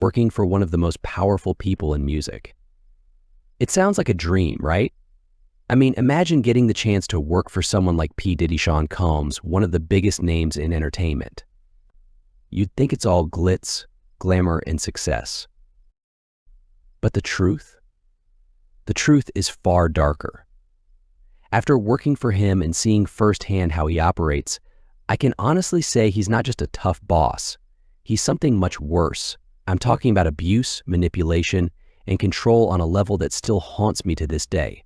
working for one of the most powerful people in music. It sounds like a dream, right? I mean, imagine getting the chance to work for someone like P Diddy, Sean Combs, one of the biggest names in entertainment. You'd think it's all glitz, glamour, and success. But the truth? The truth is far darker. After working for him and seeing firsthand how he operates, I can honestly say he's not just a tough boss. He's something much worse. I'm talking about abuse, manipulation, and control on a level that still haunts me to this day.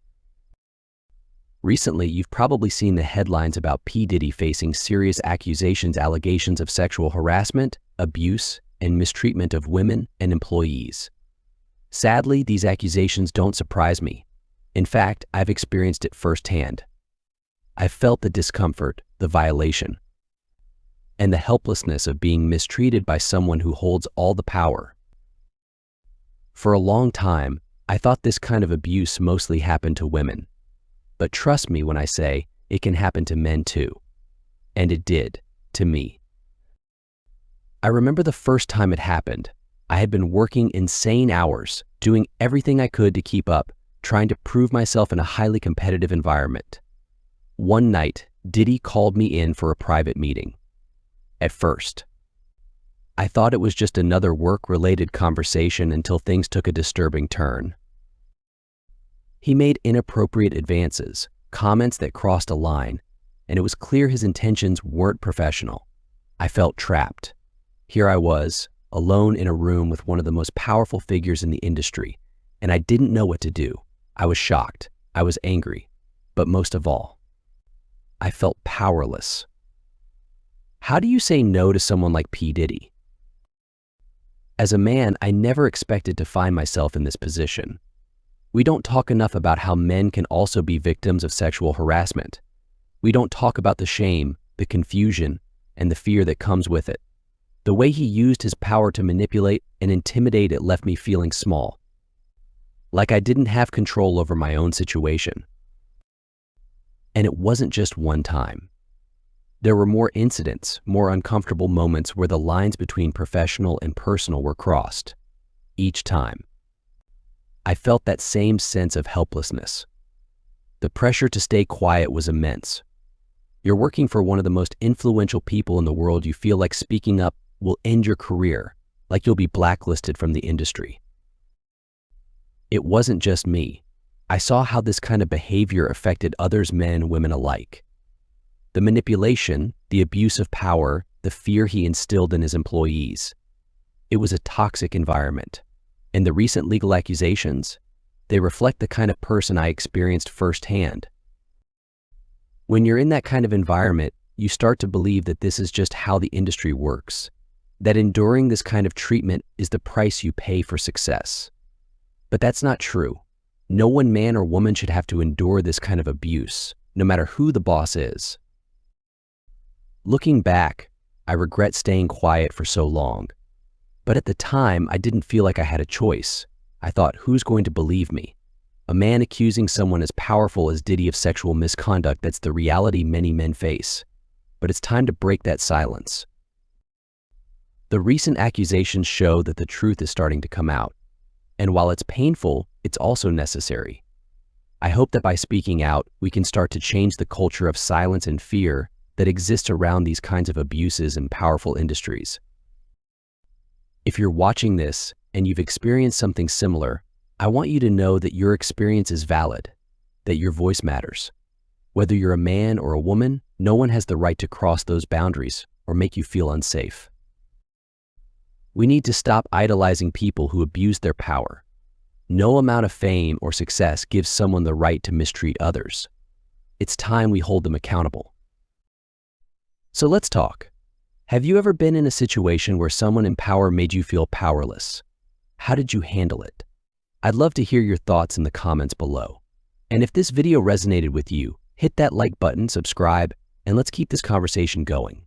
Recently, you've probably seen the headlines about P Diddy facing serious allegations of sexual harassment, abuse, and mistreatment of women and employees. Sadly, these accusations don't surprise me. In fact, I've experienced it firsthand. I've felt the discomfort, the violation, and the helplessness of being mistreated by someone who holds all the power. For a long time, I thought this kind of abuse mostly happened to women. But trust me when I say it can happen to men too. And it did, to me. I remember the first time it happened. I had been working insane hours, doing everything I could to keep up, trying to prove myself in a highly competitive environment. One night, Diddy called me in for a private meeting. At first, I thought it was just another work-related conversation until things took a disturbing turn. He made inappropriate advances, comments that crossed a line, and it was clear his intentions weren't professional. I felt trapped. Here I was, alone in a room with one of the most powerful figures in the industry, and I didn't know what to do. I was shocked. I was angry. But most of all, I felt powerless. How do you say no to someone like P Diddy? As a man, I never expected to find myself in this position. We don't talk enough about how men can also be victims of sexual harassment. We don't talk about the shame, the confusion, and the fear that comes with it. The way he used his power to manipulate and intimidate it left me feeling small, like I didn't have control over my own situation. And it wasn't just one time. There were more incidents, more uncomfortable moments where the lines between professional and personal were crossed. Each time, I felt that same sense of helplessness. The pressure to stay quiet was immense. You're working for one of the most influential people in the world. You feel like speaking up will end your career, like you'll be blacklisted from the industry. It wasn't just me. I saw how this kind of behavior affected others, men and women alike. The manipulation, the abuse of power, the fear he instilled in his employees. It was a toxic environment. And the recent legal accusations, they reflect the kind of person I experienced firsthand. When you're in that kind of environment, you start to believe that this is just how the industry works, that enduring this kind of treatment is the price you pay for success. But that's not true. No one man or woman should have to endure this kind of abuse, no matter who the boss is. Looking back, I regret staying quiet for so long. But at the time, I didn't feel like I had a choice. I thought, who's going to believe me? A man accusing someone as powerful as Diddy of sexual misconduct, that's the reality many men face. But it's time to break that silence. The recent accusations show that the truth is starting to come out. And while it's painful, it's also necessary. I hope that by speaking out, we can start to change the culture of silence and fear that exists around these kinds of abuses in powerful industries. If you're watching this and you've experienced something similar, I want you to know that your experience is valid, that your voice matters. Whether you're a man or a woman, no one has the right to cross those boundaries or make you feel unsafe. We need to stop idolizing people who abuse their power. No amount of fame or success gives someone the right to mistreat others. It's time we hold them accountable. So let's talk. Have you ever been in a situation where someone in power made you feel powerless? How did you handle it? I'd love to hear your thoughts in the comments below. And if this video resonated with you, hit that like button, subscribe, and let's keep this conversation going.